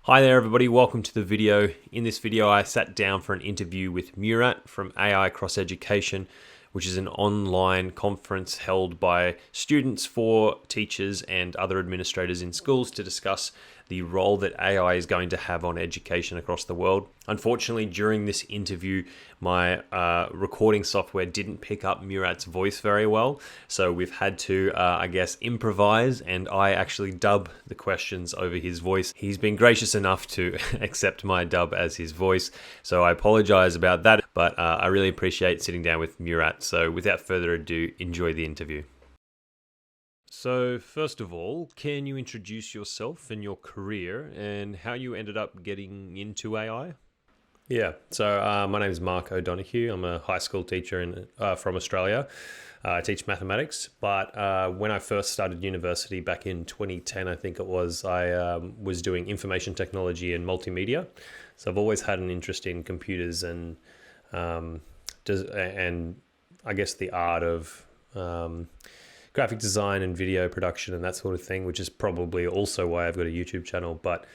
Hi there everybody, welcome to the video. In this video I sat down for an interview with Murat from AI Cross Education, which is an online conference held by students for teachers and other administrators in schools to discuss the role that AI is going to have on education across the world. Unfortunately, during this interview, my recording software didn't pick up Murat's voice very well, so we've had to, improvise, and I actually dub the questions over his voice. He's been gracious enough to accept my dub as his voice, so I apologize about that, but I really appreciate sitting down with Murat. So without further ado, enjoy the interview. So first of all, can you introduce yourself and your career and how you ended up getting into AI? Yeah, so my name is Mark O'Donoghue. I'm a high school teacher from Australia. I teach mathematics, but when I first started university back in 2010, I think it was, I was doing information technology and multimedia. So I've always had an interest in computers and I guess the art of graphic design and video production and that sort of thing, which is probably also why I've got a YouTube channel. But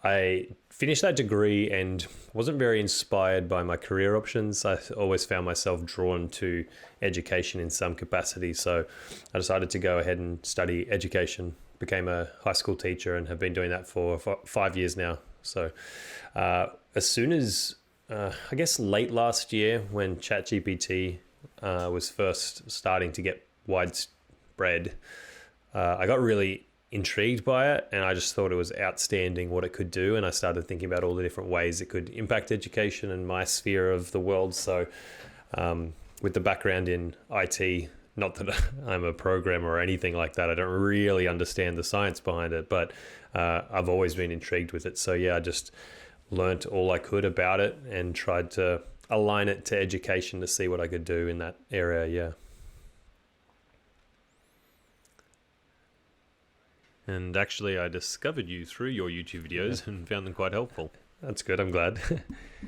I finished that degree and wasn't very inspired by my career options. I always found myself drawn to education in some capacity. So I decided to go ahead and study education, became a high school teacher, and have been doing that for 5 years now. So as soon as, I guess late last year when ChatGPT was first starting to get widespread, I got really intrigued by it, and I just thought it was outstanding what it could do, and I started thinking about all the different ways it could impact education and my sphere of the world. So with the background in IT, not that I'm a programmer or anything like that, I don't really understand the science behind it, but I've always been intrigued with it. So yeah, I just learnt all I could about it and tried to align it to education to see what I could do in that area. Yeah. And actually, I discovered you through your YouTube videos and found them quite helpful. That's good, I'm glad.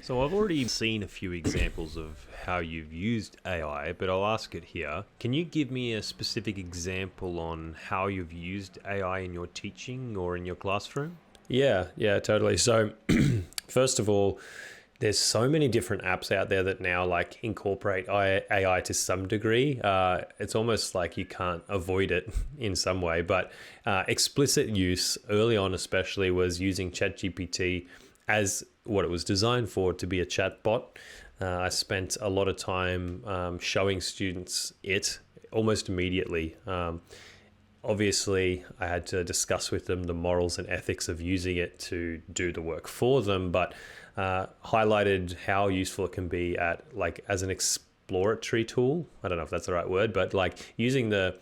So I've already seen a few examples of how you've used AI, but I'll ask it here. Can you give me a specific example on how you've used AI in your teaching or in your classroom? Yeah, totally. So first of all, there's so many different apps out there that now like incorporate AI to some degree. It's almost like you can't avoid it in some way, but explicit use early on especially was using ChatGPT as what it was designed for, to be a chatbot. I spent a lot of time showing students it almost immediately. Obviously, I had to discuss with them the morals and ethics of using it to do the work for them, but highlighted how useful it can be as an exploratory tool. I don't know if that's the right word, but like using the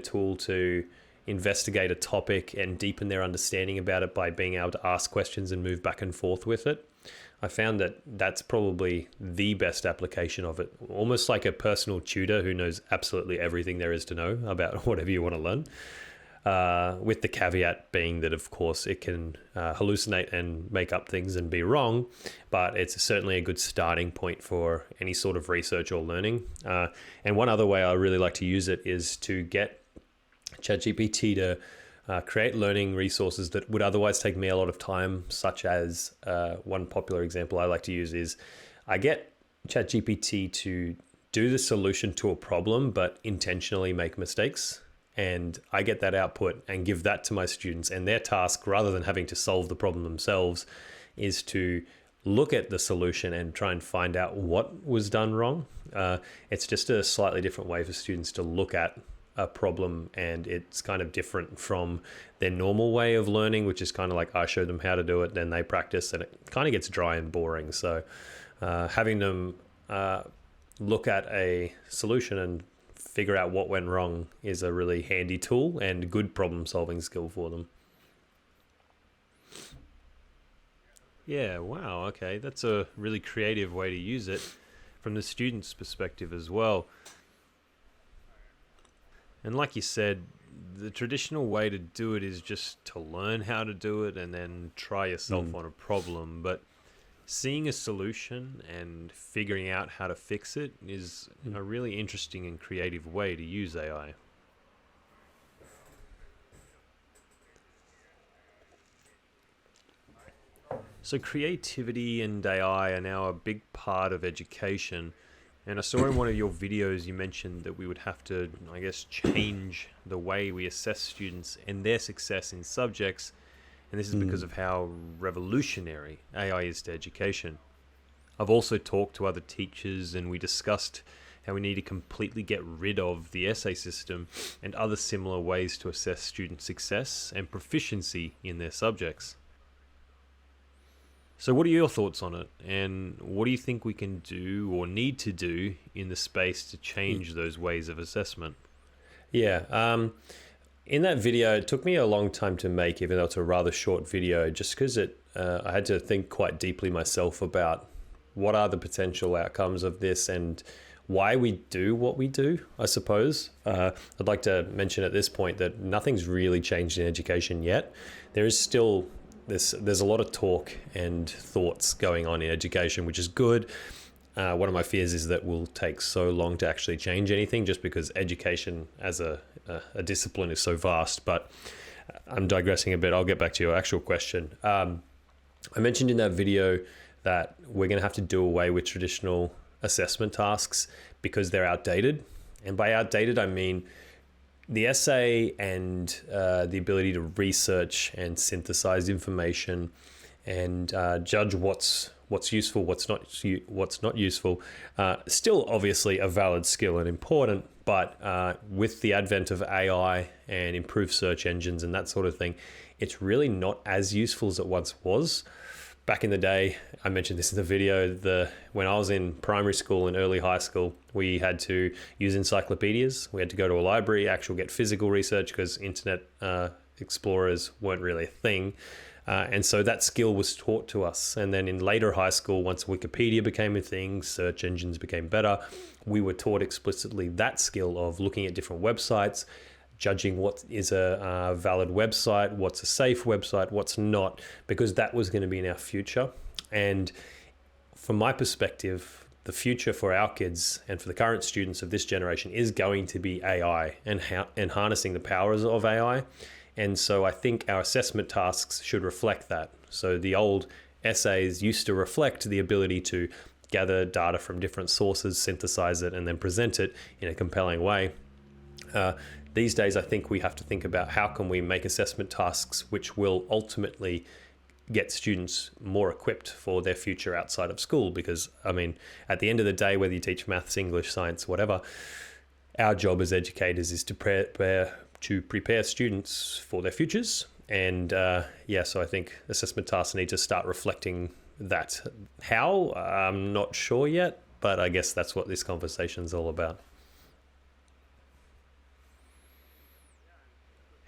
tool to investigate a topic and deepen their understanding about it by being able to ask questions and move back and forth with it. I found that that's probably the best application of it, almost like a personal tutor who knows absolutely everything there is to know about whatever you want to learn. With the caveat being that, of course, it can hallucinate and make up things and be wrong, but it's certainly a good starting point for any sort of research or learning. And one other way I really like to use it is to get ChatGPT to create learning resources that would otherwise take me a lot of time, such as one popular example I like to use is I get ChatGPT to do the solution to a problem, but intentionally make mistakes. And I get that output and give that to my students. And their task, rather than having to solve the problem themselves, is to look at the solution and try and find out what was done wrong. It's just a slightly different way for students to look at a problem, and it's kind of different from their normal way of learning, which is kind of like I show them how to do it, then they practice, and it kind of gets dry and boring. So having them look at a solution and figure out what went wrong is a really handy tool and good problem solving skill for them. Yeah, wow, okay. That's a really creative way to use it from the student's perspective as well. And like you said, the traditional way to do it is just to learn how to do it and then try yourself on a problem. But seeing a solution and figuring out how to fix it is a really interesting and creative way to use AI. So creativity and AI are now a big part of education. And I saw in one of your videos you mentioned that we would have to, I guess, change the way we assess students and their success in subjects. And this is because of how revolutionary AI is to education. I've also talked to other teachers and we discussed how we need to completely get rid of the essay system and other similar ways to assess student success and proficiency in their subjects. So what are your thoughts on it, and what do you think we can do or need to do in the space to change those ways of assessment? Yeah. In that video, it took me a long time to make, even though it's a rather short video, just because I had to think quite deeply myself about what are the potential outcomes of this and why we do what we do, I suppose. I'd like to mention at this point that nothing's really changed in education yet. There is still there's a lot of talk and thoughts going on in education, which is good. One of my fears is that will take so long to actually change anything, just because education as a discipline is so vast. But I'm digressing a bit. I'll get back to your actual question. I mentioned in that video that we're going to have to do away with traditional assessment tasks because they're outdated. And by outdated, I mean the essay and the ability to research and synthesize information and judge what's useful, what's not useful. Still, obviously, a valid skill and important, but with the advent of AI and improved search engines and that sort of thing, it's really not as useful as it once was. Back in the day, I mentioned this in the video, when I was in primary school and early high school, we had to use encyclopedias. We had to go to a library, get physical research, because internet explorers weren't really a thing. And so that skill was taught to us. And then in later high school, once Wikipedia became a thing, search engines became better, we were taught explicitly that skill of looking at different websites, judging what is a valid website, what's a safe website, what's not, because that was going to be in our future. And from my perspective, the future for our kids and for the current students of this generation is going to be AI and harnessing the powers of AI. And so I think our assessment tasks should reflect that. So the old essays used to reflect the ability to gather data from different sources, synthesize it, and then present it in a compelling way. These days, I think we have to think about how can we make assessment tasks which will ultimately get students more equipped for their future outside of school. Because, I mean, at the end of the day, whether you teach maths, English, science, whatever, our job as educators is to prepare students for their futures. And so I think assessment tasks need to start reflecting that. How? I'm not sure yet, but I guess that's what this conversation is all about.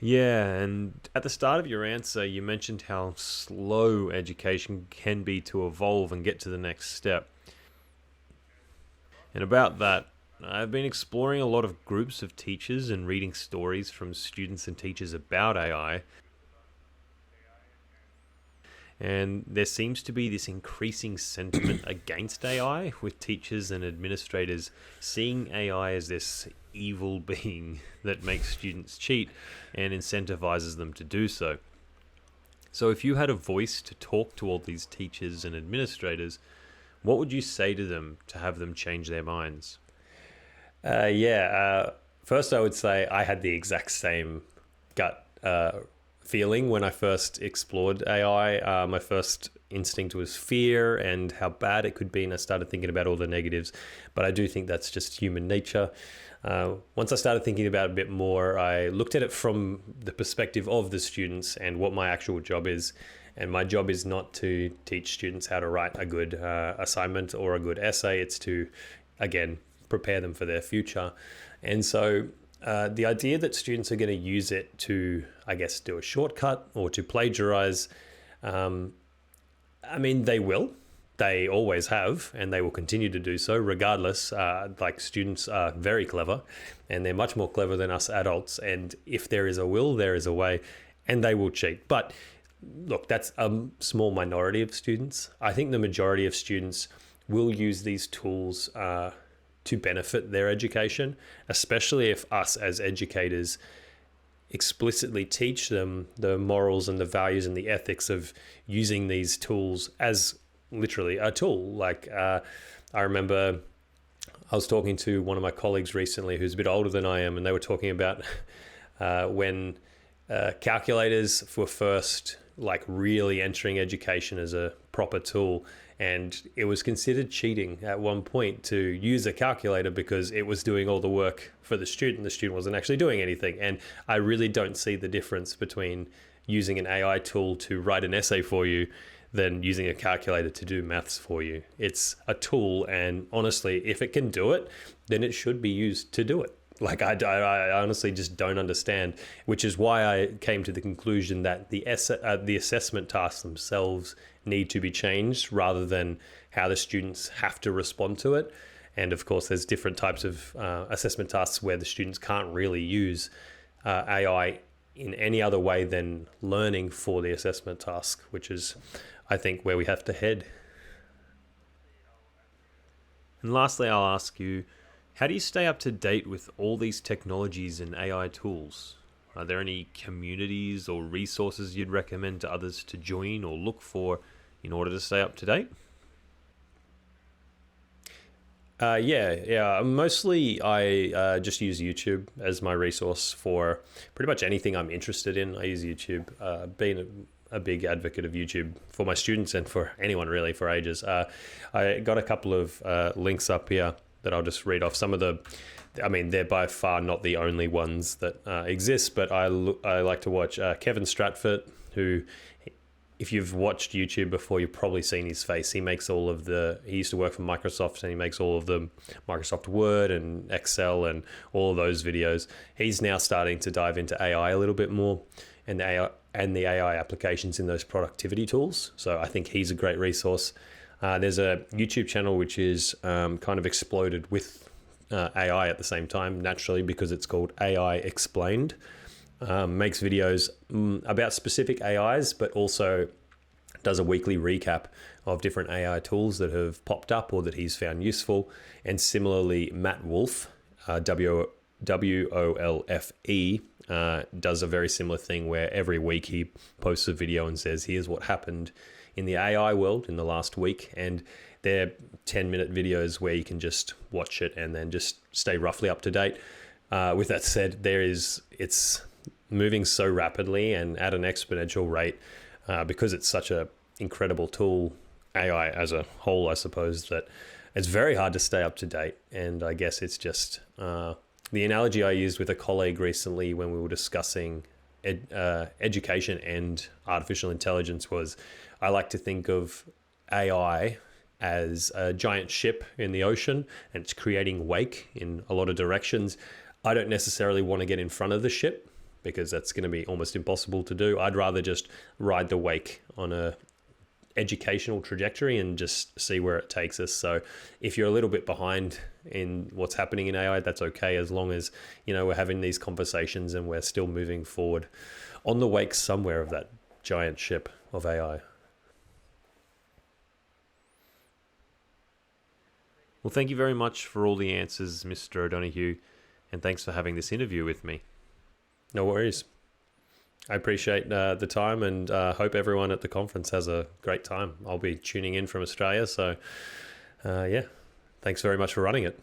Yeah, and at the start of your answer, you mentioned how slow education can be to evolve and get to the next step. And about that, I've been exploring a lot of groups of teachers and reading stories from students and teachers about AI. And there seems to be this increasing sentiment against AI, with teachers and administrators seeing AI as this evil being that makes students cheat and incentivizes them to do so. So if you had a voice to talk to all these teachers and administrators, what would you say to them to have them change their minds? First, I would say I had the exact same gut feeling when I first explored AI. My first instinct was fear and how bad it could be, and I started thinking about all the negatives. But I do think that's just human nature. Once I started thinking about it a bit more, I looked at it from the perspective of the students and what my actual job is. And my job is not to teach students how to write a good assignment or a good essay. It's to, again, prepare them for their future. And so the idea that students are going to use it to, I guess, do a shortcut or to plagiarize, they will. They always have, and they will continue to do so regardless. Students are very clever, and they're much more clever than us adults. And if there is a will, there is a way, and they will cheat. But look, that's a small minority of students. I think the majority of students will use these tools to benefit their education, especially if us as educators explicitly teach them the morals and the values and the ethics of using these tools as literally a tool. Like I remember I was talking to one of my colleagues recently who's a bit older than I am, and they were talking about when calculators were first like really entering education as a proper tool, and it was considered cheating at one point to use a calculator because it was doing all the work for the student. The student wasn't actually doing anything. And I really don't see the difference between using an AI tool to write an essay for you than using a calculator to do maths for you. It's a tool, and honestly, if it can do it, then it should be used to do it. Like I honestly just don't understand, which is why I came to the conclusion that the assessment tasks themselves need to be changed rather than how the students have to respond to it. And of course, there's different types of assessment tasks where the students can't really use AI in any other way than learning for the assessment task, which is, I think, where we have to head. And lastly, I'll ask you, how do you stay up to date with all these technologies and AI tools? Are there any communities or resources you'd recommend to others to join or look for in order to stay up to date? Yeah. Mostly I just use YouTube as my resource for pretty much anything I'm interested in. I use YouTube, being a big advocate of YouTube for my students and for anyone really for ages. I got a couple of links up here that I'll just read off. Some of they're by far not the only ones that exist, but I like to watch Kevin Stratford, who, if you've watched YouTube before, you've probably seen his face. He used to work for Microsoft, and he makes all of the Microsoft Word and Excel and all of those videos. He's now starting to dive into AI a little bit more, and the AI applications in those productivity tools. So I think he's a great resource. There's a YouTube channel which is kind of exploded with AI at the same time, naturally, because it's called AI Explained. Makes videos about specific AIs, but also does a weekly recap of different AI tools that have popped up or that he's found useful. And similarly, Matt Wolfe, WOLFE, does a very similar thing where every week he posts a video and says, here's what happened in the AI world in the last week. And they're 10-minute videos where you can just watch it and then just stay roughly up to date. With that said, it's moving so rapidly and at an exponential rate because it's such an incredible tool, AI as a whole, I suppose, that it's very hard to stay up to date. And I guess it's just the analogy I used with a colleague recently when we were discussing education and artificial intelligence was, I like to think of AI as a giant ship in the ocean, and it's creating wake in a lot of directions. I don't necessarily want to get in front of the ship because that's going to be almost impossible to do. I'd rather just ride the wake on a educational trajectory and just see where it takes us. So if you're a little bit behind in what's happening in AI, that's okay, as long as, we're having these conversations and we're still moving forward on the wake somewhere of that giant ship of AI. Well, thank you very much for all the answers, Mr. O'Donoghue, and thanks for having this interview with me. No worries. I appreciate the time, and hope everyone at the conference has a great time. I'll be tuning in from Australia, so thanks very much for running it.